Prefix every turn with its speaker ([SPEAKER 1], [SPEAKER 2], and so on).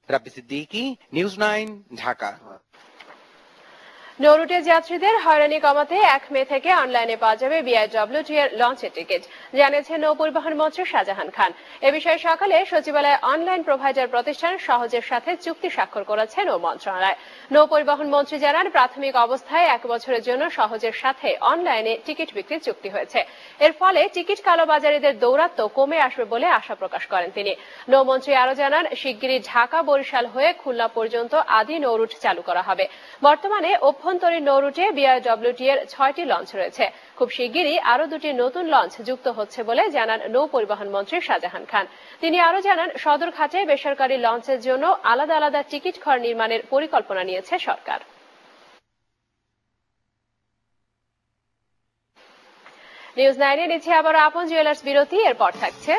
[SPEAKER 1] রাব্বি Siddiqui, news 9, Dhaka.
[SPEAKER 2] নৌরুটে যাত্রীদের হয়রানি কমাতে 1 মে থেকে অনলাইনে পাওয়া যাবে বিআইডব্লিউটি এর লঞ্চের টিকিট, জানিয়েছেন নৌপরিবহন মন্ত্রী শাহজাহান খান। এ বিষয়ে সকালে সচিবালয়ে অনলাইন প্রোভাইডার প্রতিষ্ঠান সহজের সাথে চুক্তি স্বাক্ষর করেছে নৌ মন্ত্রণালয়। নৌপরিবহন মন্ত্রী জানান, প্রাথমিক অবস্থায় 1 বছরের জন্য সহজের সাথে অনলাইনে টিকিট বিক্রির চুক্তি হয়েছে। এর ফলে টিকিট কালোবাজারিদের দৌরাত্ম্য কমে আসবে বলে আশা প্রকাশ করেন তিনি। নৌমন্ত্রী আরো জানান, শিগগিরই ঢাকা বরিশাল হয়ে খুলনা পর্যন্ত আদি নৌরুট চালু করা হবে। বর্তমানে অভ্যন্তরীণ নৌরুটে বিআইডব্লিউটি এর 6টি লঞ্চ রয়েছে। খুব শিগগিরই আরো 2টি নতুন লঞ্চ যুক্ত হচ্ছে বলে জানান নৌ পরিবহন মন্ত্রী শাহজাহান খান। তিনি আরো জানান, সদরঘাটে বেসরকারি লঞ্চের জন্য আলাদা আলাদা টিকিট ঘর নির্মাণের পরিকল্পনা নিয়েছে সরকার। নিউজ 9 এ নিচ্ছে আবার আপন জুয়েলার্স বিরতি, এরপর থাকছে